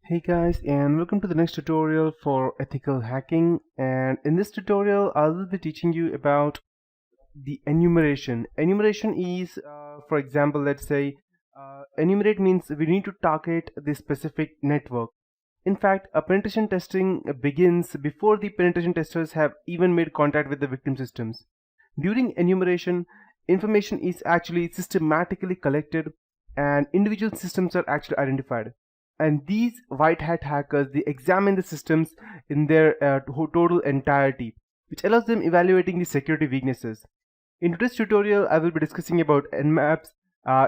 Hey guys, and welcome to the next tutorial for ethical hacking. And in this tutorial I will be teaching you about the enumeration. Enumeration is for example, let's say enumerate means we need to target the specific network. In fact, a penetration testing begins before the penetration testers have even made contact with the victim systems. During enumeration, information is actually systematically collected and individual systems are actually identified. And these white hat hackers, they examine the systems in their total entirety, which allows them evaluating the security weaknesses. In today's tutorial, I will be discussing about Nmaps,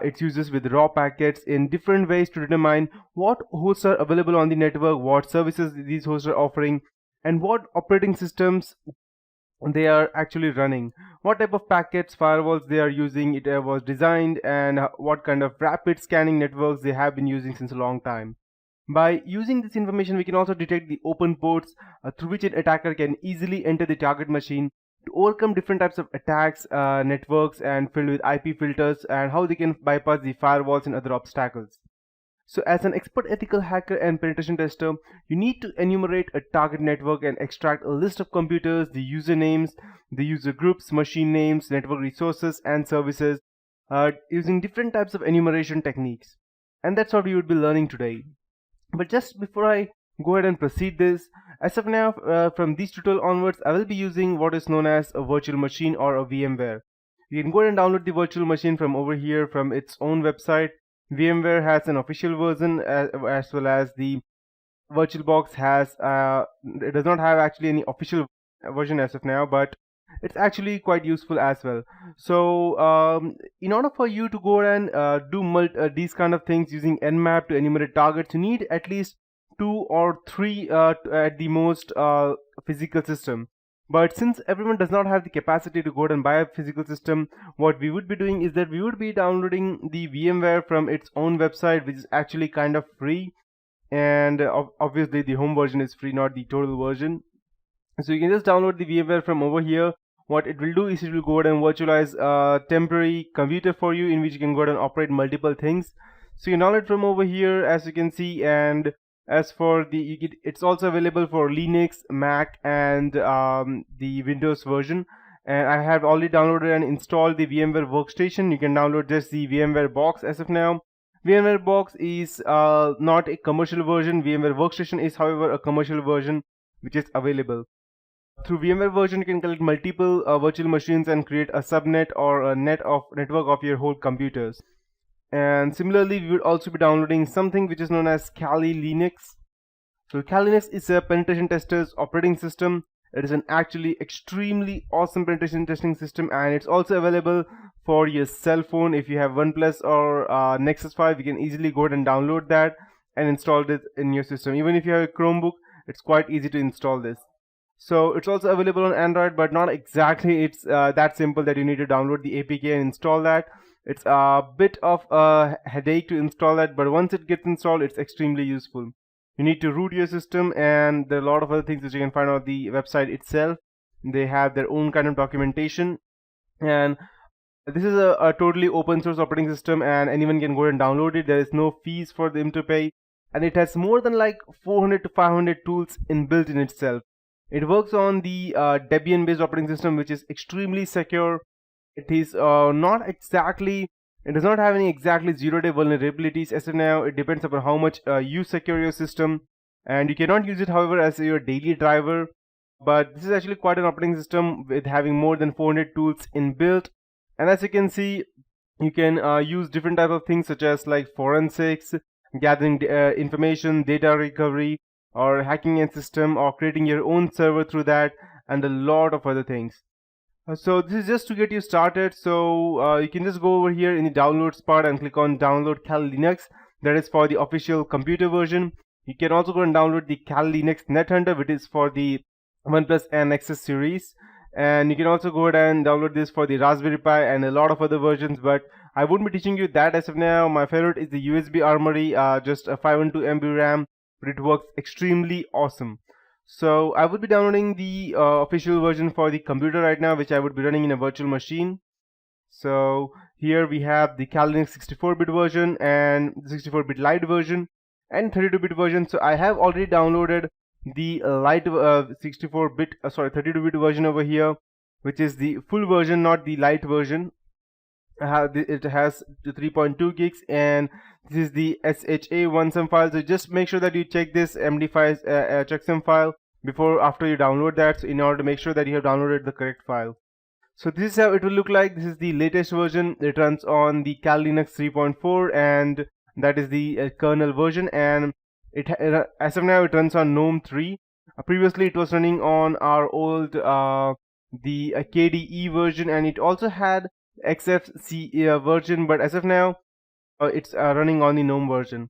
its uses with raw packets in different ways to determine what hosts are available on the network, what services these hosts are offering, and what operating systems they are actually running, what type of packets firewalls they are using it was designed, and what kind of rapid scanning networks they have been using since a long time. By using this information, we can also detect the open ports through which an attacker can easily enter the target machine to overcome different types of attacks, networks and filled with IP filters, and how they can bypass the firewalls and other obstacles. So as an expert ethical hacker and penetration tester, you need to enumerate a target network and extract a list of computers, the usernames, the user groups, machine names, network resources and services using different types of enumeration techniques. And that's what we would be learning today. But just before I go ahead and proceed this, as of now, from this tutorial onwards, I will be using what is known as a virtual machine or a VMware. You can go ahead and download the virtual machine from over here from its own website. VMware has an official version as well as the VirtualBox has it does not have actually any official version as of now, but it's actually quite useful as well. So in order for you to go and do these kind of things using Nmap to enumerate targets, you need at least 2 or 3 at the most physical system. But since everyone does not have the capacity to go out and buy a physical system, what we would be doing is that we would be downloading the VMware from its own website, which is actually kind of free. And obviously the home version is free, not the total version. So you can just download the VMware from over here. What it will do is it will go ahead and virtualize a temporary computer for you in which you can go ahead and operate multiple things. So you can download from over here, as you can see. And as for the it's also available for Linux, Mac and the Windows version. And I have already downloaded and installed the VMware Workstation. You can download just the VMware Box as of now. VMware Box is not a commercial version. VMware Workstation is, however, a commercial version which is available. Through VMware version, you can collect multiple virtual machines and create a subnet or a network of your whole computers. And similarly, we would also be downloading something which is known as Kali Linux. So Kali Linux is a penetration tester's operating system. It is an actually extremely awesome penetration testing system, and it's also available for your cell phone. If you have OnePlus or Nexus 5, you can easily go ahead and download that and install it in your system. Even if you have a Chromebook, it's quite easy to install this. So it's also available on Android, but not exactly it's that simple that you need to download the APK and install that. It's a bit of a headache to install that, but once it gets installed, it's extremely useful. You need to root your system, and there are a lot of other things that you can find on the website itself. They have their own kind of documentation, and this is a totally open source operating system, and anyone can go and download it. There is no fees for them to pay, and it has more than like 400 to 500 tools inbuilt in itself. It works on the Debian based operating system, which is extremely secure. It is not exactly, it does not have any exactly 0-day vulnerabilities as of now. It depends upon how much you secure your system, and you cannot use it, however, as your daily driver. But this is actually quite an operating system with having more than 400 tools inbuilt. And as you can see, you can use different type of things such as like forensics, gathering information, data recovery, or hacking a system, or creating your own server through that, and a lot of other things. So this is just to get you started. So you can just go over here in the downloads part and click on download Kali Linux. That is for the official computer version. You can also go and download the Kali Linux NetHunter, which is for the OnePlus and Nexus series. And you can also go ahead and download this for the Raspberry Pi and a lot of other versions, but I wouldn't be teaching you that as of now. My favorite is the USB Armory, just a 512 MB RAM, but it works extremely awesome. So I would be downloading the official version for the computer right now, which I would be running in a virtual machine. So here we have the Kali Linux 64-bit version and the 64-bit Lite version. and 32-bit version. So I have already downloaded the light 64-bit 32-bit version over here, which is the full version, not the light version. It has 3.2 gigs, and this is the SHA-1 file. So just make sure that you check this MD5 checksum file after you download that, so in order to make sure that you have downloaded the correct file. So this is how it will look like. This is the latest version. It runs on the Kali Linux 3.4, and that is the kernel version, and as of now it runs on GNOME 3. Previously it was running on our old the KDE version, and it also had XFCE version, but as of now it's running on the GNOME version.